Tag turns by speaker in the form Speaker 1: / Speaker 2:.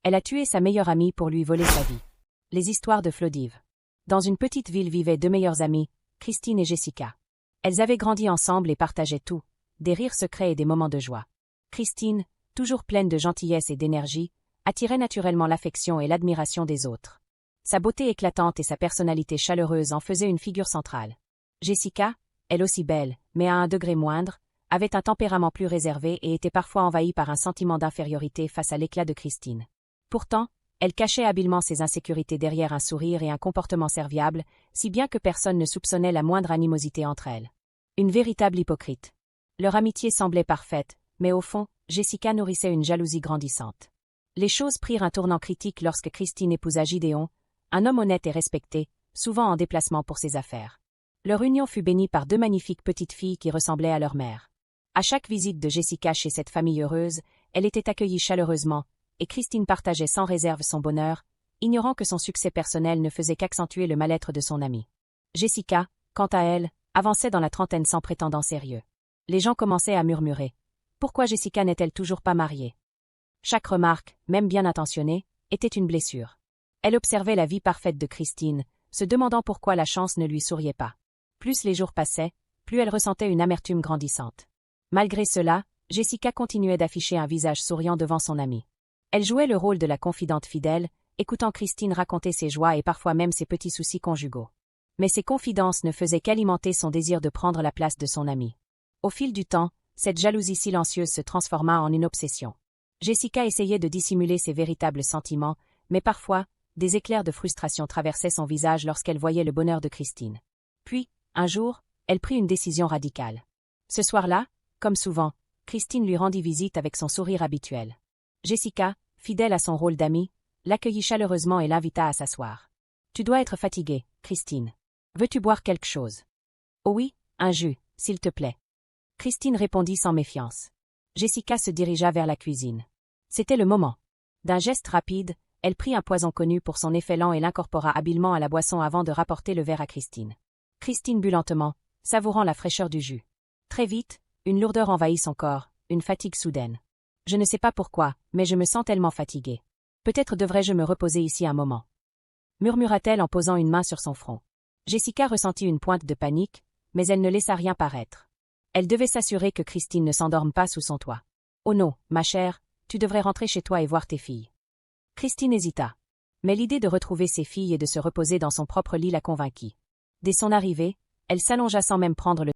Speaker 1: Elle a tué sa meilleure amie pour lui voler sa vie. Les histoires de Plovdiv. Dans une petite ville vivaient deux meilleures amies, Christine et Jessica. Elles avaient grandi ensemble et partageaient tout, des rires secrets et des moments de joie. Christine, toujours pleine de gentillesse et d'énergie, attirait naturellement l'affection et l'admiration des autres. Sa beauté éclatante et sa personnalité chaleureuse en faisaient une figure centrale. Jessica, elle aussi belle, mais à un degré moindre, avait un tempérament plus réservé et était parfois envahie par un sentiment d'infériorité face à l'éclat de Christine. Pourtant, elle cachait habilement ses insécurités derrière un sourire et un comportement serviable, si bien que personne ne soupçonnait la moindre animosité entre elles. Une véritable hypocrite. Leur amitié semblait parfaite, mais au fond, Jessica nourrissait une jalousie grandissante. Les choses prirent un tournant critique lorsque Christine épousa Gideon, un homme honnête et respecté, souvent en déplacement pour ses affaires. Leur union fut bénie par deux magnifiques petites filles qui ressemblaient à leur mère. À chaque visite de Jessica chez cette famille heureuse, elle était accueillie chaleureusement, et Christine partageait sans réserve son bonheur, ignorant que son succès personnel ne faisait qu'accentuer le mal-être de son amie. Jessica, quant à elle, avançait dans la trentaine sans prétendant sérieux. Les gens commençaient à murmurer. Pourquoi Jessica n'est-elle toujours pas mariée? Chaque remarque, même bien intentionnée, était une blessure. Elle observait la vie parfaite de Christine, se demandant pourquoi la chance ne lui souriait pas. Plus les jours passaient, plus elle ressentait une amertume grandissante. Malgré cela, Jessica continuait d'afficher un visage souriant devant son amie. Elle jouait le rôle de la confidente fidèle, écoutant Christine raconter ses joies et parfois même ses petits soucis conjugaux. Mais ces confidences ne faisaient qu'alimenter son désir de prendre la place de son amie. Au fil du temps, cette jalousie silencieuse se transforma en une obsession. Jessica essayait de dissimuler ses véritables sentiments, mais parfois, des éclairs de frustration traversaient son visage lorsqu'elle voyait le bonheur de Christine. Puis, un jour, elle prit une décision radicale. Ce soir-là, comme souvent, Christine lui rendit visite avec son sourire habituel. Jessica, fidèle à son rôle d'amie, l'accueillit chaleureusement et l'invita à s'asseoir. « Tu dois être fatiguée, Christine. Veux-tu boire quelque chose? »« Oh oui, un jus, s'il te plaît. » Christine répondit sans méfiance. Jessica se dirigea vers la cuisine. C'était le moment. D'un geste rapide, elle prit un poison connu pour son effet lent et l'incorpora habilement à la boisson avant de rapporter le verre à Christine. Christine but lentement, savourant la fraîcheur du jus. Très vite, une lourdeur envahit son corps, une fatigue soudaine. « Je ne sais pas pourquoi, mais je me sens tellement fatiguée. Peut-être devrais-je me reposer ici un moment. » murmura-t-elle en posant une main sur son front. Jessica ressentit une pointe de panique, mais elle ne laissa rien paraître. Elle devait s'assurer que Christine ne s'endorme pas sous son toit. « Oh non, ma chère, tu devrais rentrer chez toi et voir tes filles. » Christine hésita. Mais l'idée de retrouver ses filles et de se reposer dans son propre lit la convainquit. Dès son arrivée, elle s'allongea sans même prendre le